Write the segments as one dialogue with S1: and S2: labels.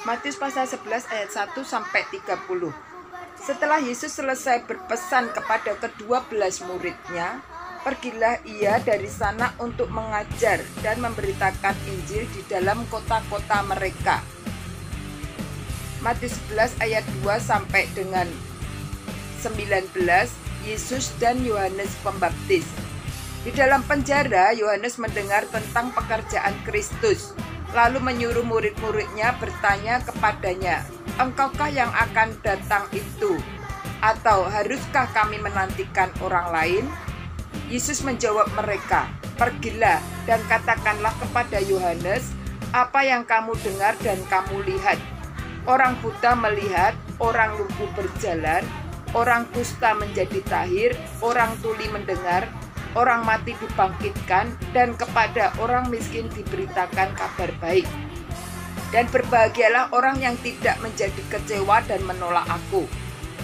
S1: Matius pasal 11 ayat 1 sampai 30. Setelah Yesus selesai berpesan kepada ke-12 muridnya, pergilah ia dari sana untuk mengajar dan memberitakan Injil di dalam kota-kota mereka. Matius 11 ayat 2 sampai dengan 19, Yesus dan Yohanes Pembaptis. Di dalam penjara, Yohanes mendengar tentang pekerjaan Kristus, lalu menyuruh murid-muridnya bertanya kepadanya, "Engkaukah yang akan datang itu? Atau haruskah kami menantikan orang lain?" Yesus menjawab mereka, "Pergilah dan katakanlah kepada Yohanes apa yang kamu dengar dan kamu lihat. Orang buta melihat, orang lumpuh berjalan, orang kusta menjadi tahir, orang tuli mendengar, orang mati dibangkitkan, dan kepada orang miskin diberitakan kabar baik. Dan berbahagialah orang yang tidak menjadi kecewa dan menolak aku."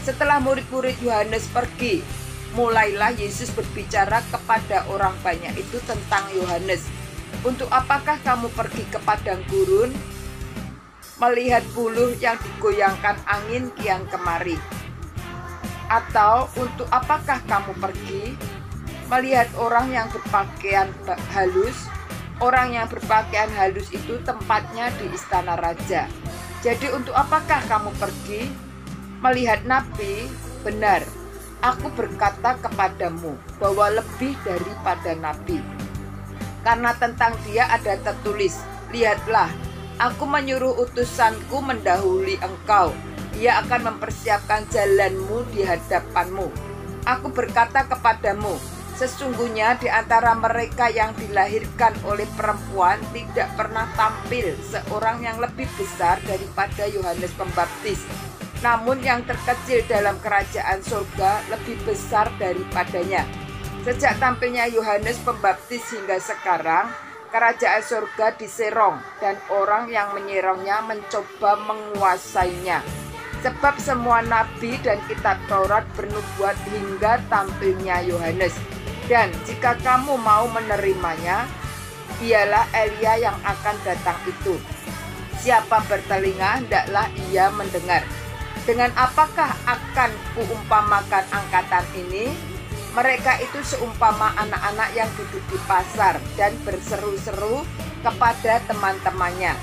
S1: Setelah murid-murid Yohanes pergi, mulailah Yesus berbicara kepada orang banyak itu tentang Yohanes. "Untuk apakah kamu pergi ke padang gurun, melihat buluh yang digoyangkan angin kian kemari? Atau untuk apakah kamu pergi melihat orang yang berpakaian halus? Orang yang berpakaian halus itu tempatnya di istana raja. Jadi untuk apakah kamu pergi melihat nabi? Benar, aku berkata kepadamu bahwa lebih daripada nabi. Karena tentang dia ada tertulis, 'Lihatlah, aku menyuruh utusanku mendahului engkau. Ia akan mempersiapkan jalanmu di hadapanmu.' Aku berkata kepadamu, sesungguhnya di antara mereka yang dilahirkan oleh perempuan tidak pernah tampil seorang yang lebih besar daripada Yohanes Pembaptis. Namun yang terkecil dalam kerajaan surga lebih besar daripadanya. Sejak tampilnya Yohanes Pembaptis hingga sekarang, kerajaan surga diserong dan orang yang menyerongnya mencoba menguasainya. Sebab semua nabi dan kitab Taurat bernubuat hingga tampilnya Yohanes. Dan jika kamu mau menerimanya, dialah Elia yang akan datang itu. Siapa bertelinga, hendaklah ia mendengar. Dengan apakah akan kuumpamakan angkatan ini? Mereka itu seumpama anak-anak yang duduk di pasar dan berseru-seru kepada teman-temannya,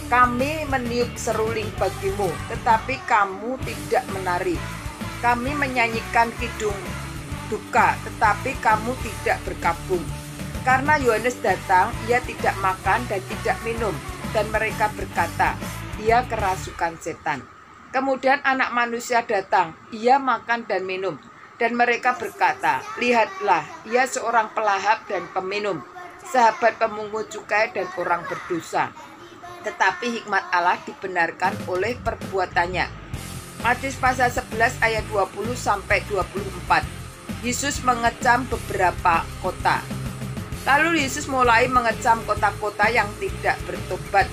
S1: 'Kami meniup seruling bagimu, tetapi kamu tidak menari. Kami menyanyikan kidung duka, tetapi kamu tidak berkabung.' Karena Yohanes datang, ia tidak makan dan tidak minum, dan mereka berkata, 'Ia kerasukan setan.' Kemudian Anak Manusia datang, ia makan dan minum, dan mereka berkata, 'Lihatlah, ia seorang pelahap dan peminum, sahabat pemungut cukai dan orang berdosa.' Tetapi hikmat Allah dibenarkan oleh perbuatannya." Matius pasal 11 ayat 20 sampai 24. Yesus mengecam beberapa kota. Lalu Yesus mulai mengecam kota-kota yang tidak bertobat.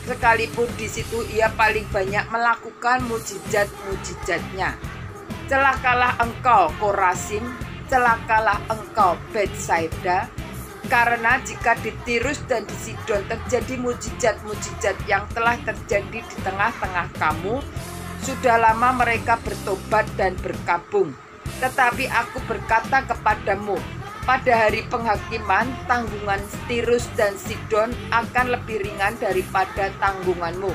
S1: Sekalipun di situ ia paling banyak melakukan mujizat-mujizatnya. "Celakalah engkau Korazim, celakalah engkau Betsaida, karena jika di Tirus dan di Sidon terjadi mujizat-mujizat yang telah terjadi di tengah-tengah kamu, sudah lama mereka bertobat dan berkabung. Tetapi aku berkata kepadamu, pada hari penghakiman, tanggungan Tirus dan Sidon akan lebih ringan daripada tanggunganmu.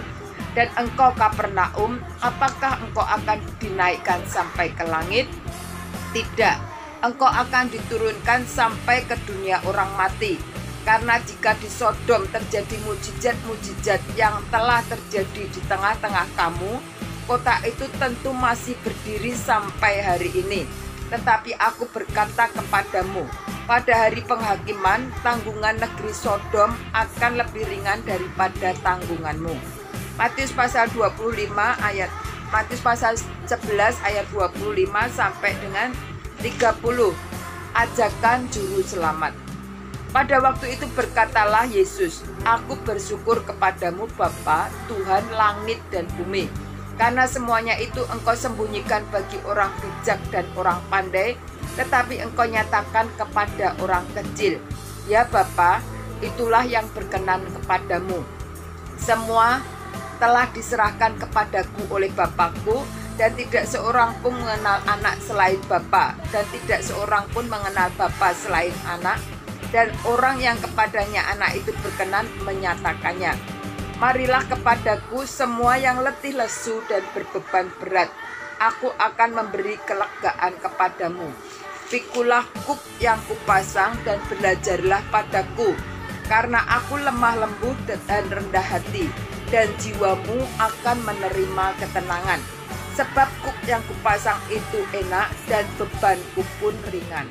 S1: Dan engkau Kapernaum, apakah engkau akan dinaikkan sampai ke langit? Tidak, engkau akan diturunkan sampai ke dunia orang mati. Karena jika di Sodom terjadi mujizat-mujizat yang telah terjadi di tengah-tengah kamu, kota itu tentu masih berdiri sampai hari ini. Tetapi aku berkata kepadamu, pada hari penghakiman, tanggungan negeri Sodom akan lebih ringan daripada tanggunganmu." Matius pasal 11 ayat 25 sampai dengan 30. Ajakan juru selamat. Pada waktu itu berkatalah Yesus, "Aku bersyukur kepadamu Bapa, Tuhan langit dan bumi, karena semuanya itu engkau sembunyikan bagi orang bijak dan orang pandai, tetapi engkau nyatakan kepada orang kecil. Ya Bapa, itulah yang berkenan kepadamu. Semua telah diserahkan kepadaku oleh Bapakku, dan tidak seorang pun mengenal anak selain Bapa, dan tidak seorang pun mengenal Bapa selain anak, dan orang yang kepadanya anak itu berkenan menyatakannya. Marilah kepadaku semua yang letih lesu dan berbeban berat, aku akan memberi kelegaan kepadamu. Pikulah kuk yang kupasang dan belajarlah padaku, karena aku lemah lembut dan rendah hati, dan jiwamu akan menerima ketenangan. Sebab kuk yang kupasang itu enak dan bebanku pun ringan.